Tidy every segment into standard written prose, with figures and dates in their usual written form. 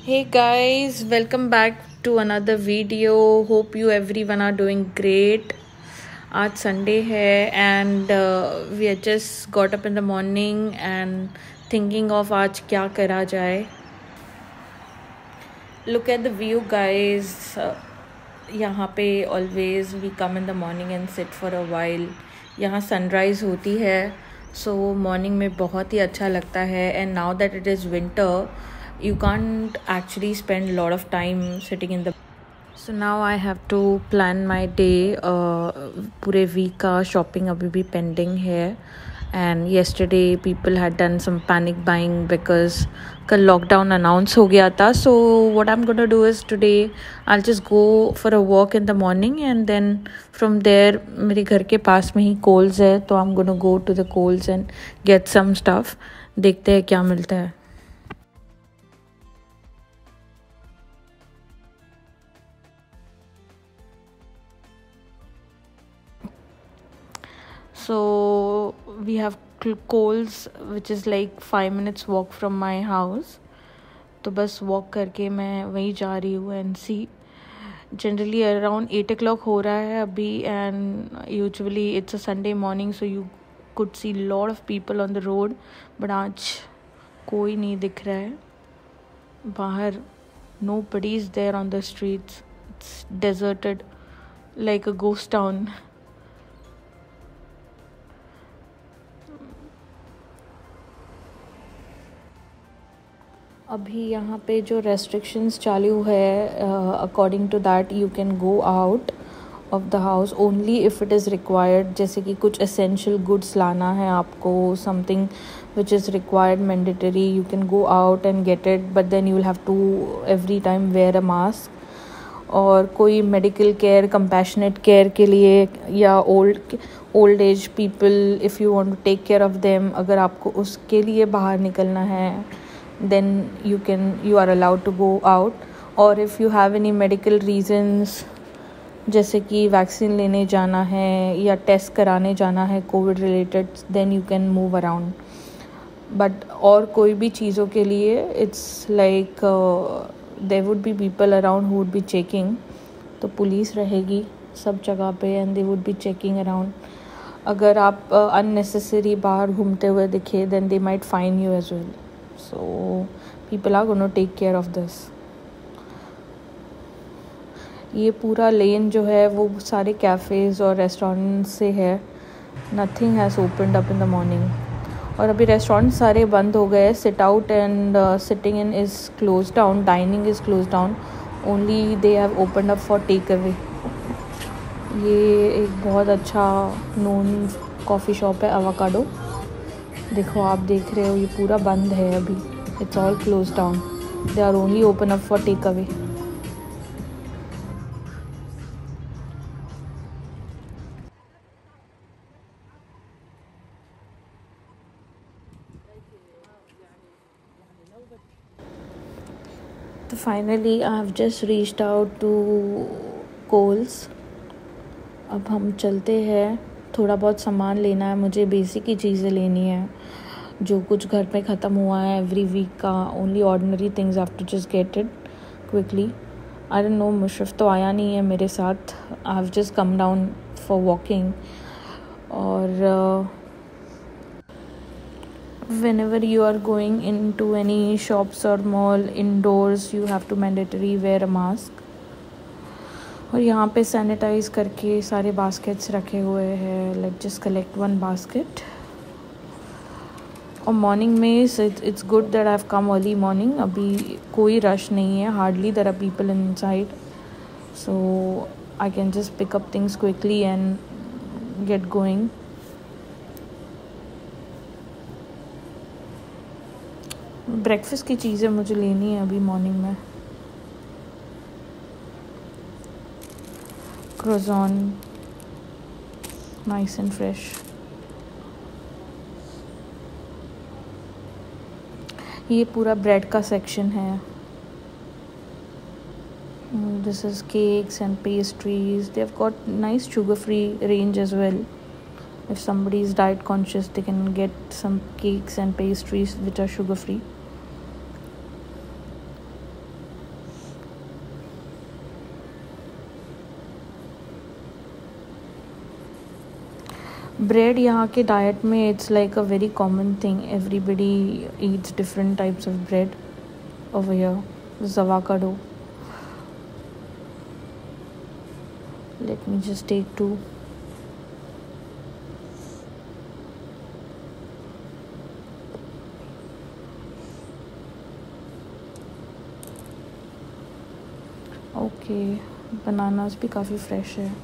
Hey guys, welcome back to another video. Hope you everyone are doing great. आज Sunday है and we had just got up in the morning and thinking of आज क्या करा जाए. Look at the view guys. यहाँ पे always we come in the morning and sit for a while. यहाँ sunrise होती है, so morning में बहुत ही अच्छा लगता है. And now that it is winter, you can't actually spend a lot of time sitting in the. So now I have to plan my day. पूरे week का shopping अभी भी pending है. And yesterday people had done some panic buying because कल lockdown announce हो गया था. So what I'm gonna do is today I'll just go for a walk in the morning and then from there मेरे घर के पास में ही Kohl's है, तो I'm gonna go to the Kohl's and get some stuff. देखते हैं क्या मिलता है. So we have Kohl's which is like 5 minutes walk from my house. तो बस walk करके मैं वहीं जा रही हूँ and see. Generally around 8 o'clock हो रहा है अभी and usually it's a Sunday morning so you could see lot of people on the road. But आज कोई नहीं दिख रहा है बाहर. Nobody is there on the streets. It's deserted like a ghost town. अभी यहाँ पे जो रेस्ट्रिक्शंस चालू है according to that you can go out of the house only if it is required. जैसे कि कुछ एसेंशियल गुड्स लाना है आपको, something which is required mandatory, you can go out and get it, but then you will have to every time wear a mask. और कोई medical care, compassionate care के लिए या old age people, if you want to take care of them, अगर आपको उसके लिए बाहर निकलना है then you are allowed to go out. or if you have any medical reasons जैसे कि वैक्सीन लेने जाना है या टेस्ट कराने जाना है Covid related, then you can move around. but और कोई भी चीज़ों के लिए it's like there would be people around who would be checking. तो पुलिस रहेगी सब जगह पे and they would be checking around. अगर आप unnecessary बाहर घूमते हुए दिखे then they might fine you as well. So people are going to take care of this. ये पूरा लेन जो है वो सारे कैफ़ेज़ और रेस्टोरेंट से है. Nothing has opened up in the morning. और अभी रेस्टोरेंट सारे बंद हो गए. Sit out and sitting in is close down, dining is close down. Only they have opened up for take away. ये एक बहुत अच्छा नोन कॉफ़ी शॉप है, एवोकाडो. देखो आप देख रहे हो ये पूरा बंद है अभी. It's all close down. They are only open up for take away. तो finally I have just reached out to Coles. अब हम चलते हैं. थोड़ा बहुत सामान लेना है मुझे, बेसिक ही चीज़ें लेनी है जो कुछ घर पे ख़त्म हुआ है एवरी वीक का. Only ordinary things have to just get it quickly. I don't know, Musharraf तो आया नहीं है मेरे साथ. I have just come down for walking. और whenever you are going into any shops or mall indoors you have to mandatory wear a mask. और यहाँ पे सैनिटाइज़ करके सारे बास्केट्स रखे हुए हैं. Like just collect one basket. और मॉर्निंग में it's good that I have come early morning. अभी कोई रश नहीं है, hardly there are people inside, so I can just pick up things quickly and get going. Breakfast की चीज़ें मुझे लेनी है अभी मॉर्निंग में. croissant, nice and fresh. ये पूरा ब्रेड का सेक्शन है. This is cakes and pastries. They have got nice sugar-free range as well. If somebody is diet conscious, they can get some cakes and pastries which are sugar-free. Bread यहाँ के diet में it's like a very common thing. Everybody Yeats different types of bread over here. This is avocado. Let me just take two. Okay, bananas भी काफ़ी fresh है.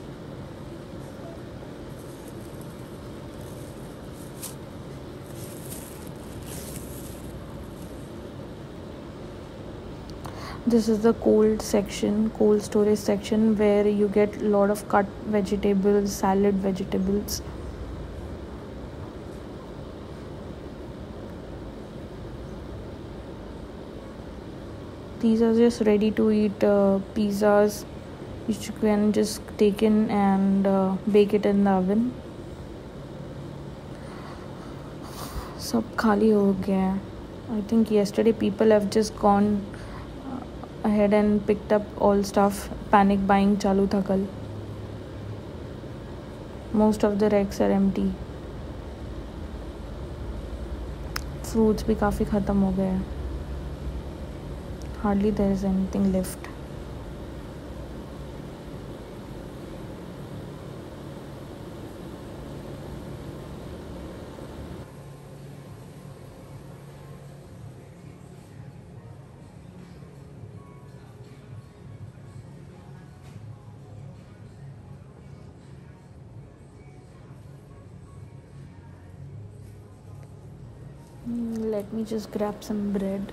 This is the cold section, cold storage section, where you get a lot of cut vegetables, salad vegetables. These are just ready to eat pizzas which you can just take in and bake it in the oven. सब खाली हो गया है. I think yesterday people have just gone ahead and picked up all stuff. Panic buying चालू था कल. Most of the racks are empty. Fruits भी काफ़ी ख़त्म हो गए हैं. Hardly there is anything left. Let me just grab some bread.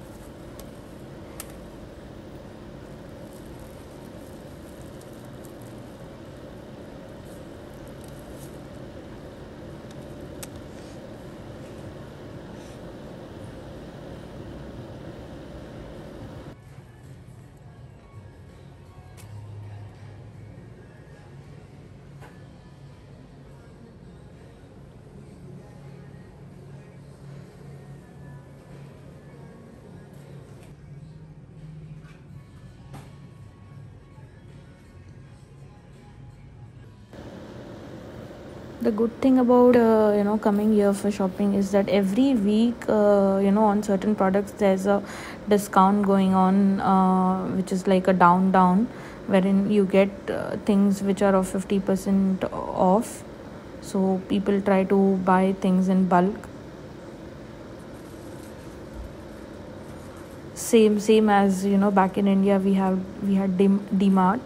The good thing about coming here for shopping is that every week on certain products there's a discount going on, which is like a down wherein you get things which are of 50% off. So people try to buy things in bulk. Same as back in India we had D-Mart.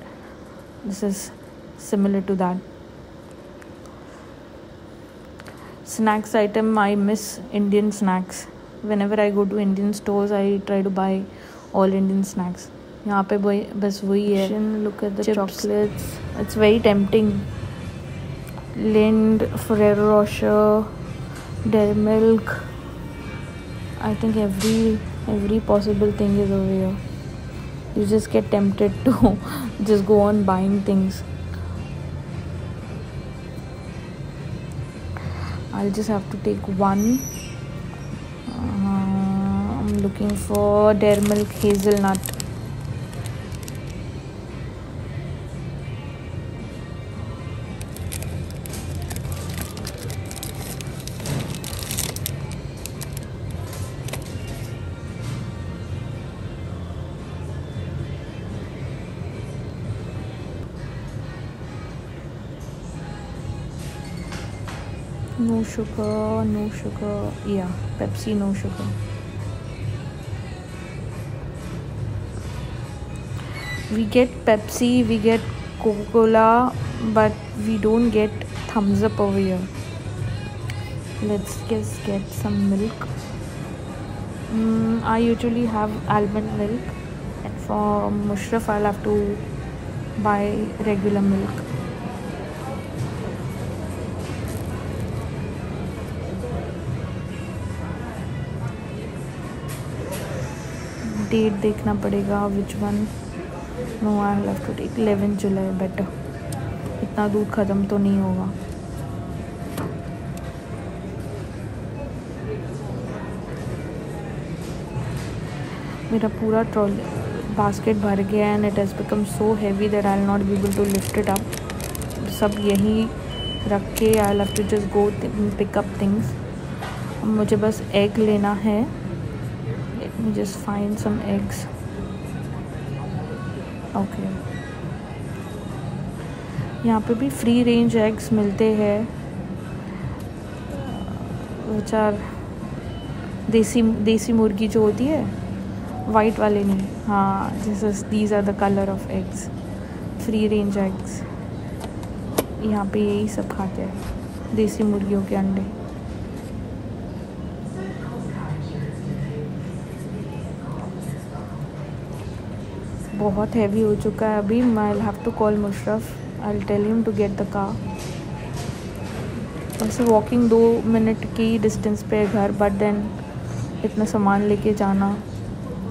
This is similar to that. Snacks item, I miss Indian snacks. Whenever I go to Indian stores, I try to buy all Indian snacks. यहाँ पे बस वही है. Look at the chocolates. It's very tempting. Lind, Ferrero Rocher, Dairy Milk. I think every possible thing is over here. You just get tempted to just go on buying things. I'll just have to take one. I'm looking for Dairy Milk Hazelnut. No sugar. Yeah, Pepsi, no sugar. We get Pepsi, we get Coca-Cola, but we don't get Thumbs Up over here. Let's just get some milk. I usually have almond milk, and for Mushraf I'll have to buy regular milk. Date देखना पड़ेगा which one. No, I'll have to take 11 July better. इतना दूध ख़त्म तो नहीं होगा. मेरा पूरा ट्रॉली बास्केट भर गया and it has become so heavy that I'll not be able to lift it up. सब यहीं रख के I love to just go pick up things. मुझे बस एग लेना है। Let me just find some eggs. Okay, यहाँ पे भी फ्री रेंज एग्स मिलते हैं, विच आर देसी मुर्गी जो होती है, वाइट वाले नहीं। हाँ, these are the colour of eggs, free range eggs. यहाँ पे यही सब खाते हैं, देसी मुर्गियों के अंडे। बहुत हैवी हो चुका है अभी। I have to call Musharraf, I will tell him to get the car. वैसे वॉकिंग 2 मिनट की डिस्टेंस पे है घर, बट देन इतना सामान लेके जाना,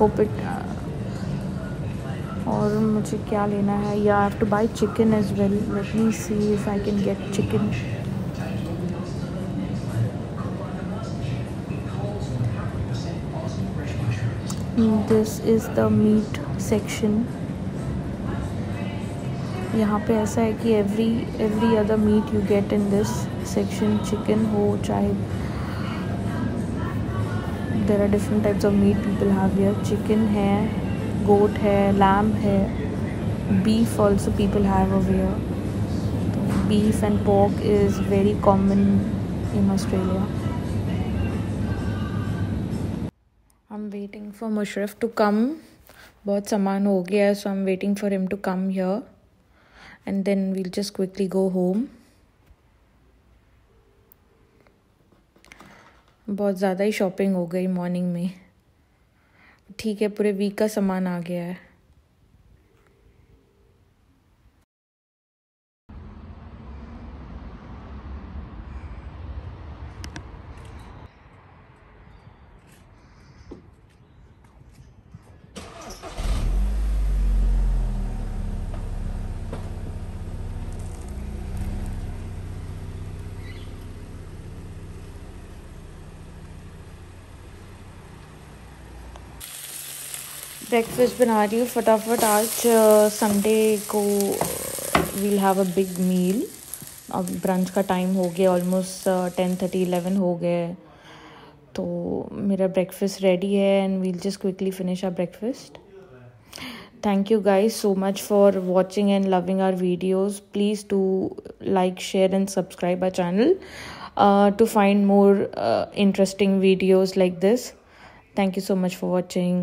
होप इट। और मुझे क्या लेना है, या I have to buy chicken as well. Let me see if I can get chicken. This is the meat section. यहाँ पे ऐसा है कि every other meat you get in this section. Chicken हो चाहे, there are different types of meat people have here. Chicken है, goat है, lamb है, beef also people have over here. Beef and pork is very common in Australia. I am waiting for Musharraf to come. बहुत सामान हो गया है, so I am waiting for him to come here and then we'll just quickly go home. बहुत ज़्यादा ही shopping हो गई morning में। ठीक है, पूरे वीक का सामान आ गया है। ब्रेकफास्ट बना रही हूँ फटाफट। आज संडे को वील हैव अ बिग मील। अब ब्रंच का टाइम हो गया, ऑलमोस्ट 10:30 11 हो गए, तो मेरा ब्रेकफास्ट रेडी है and we'll just quickly finish our breakfast. Thank you guys so much for watching and loving our videos. Please do like, share and subscribe our channel to find more interesting videos like this. Thank you so much for watching.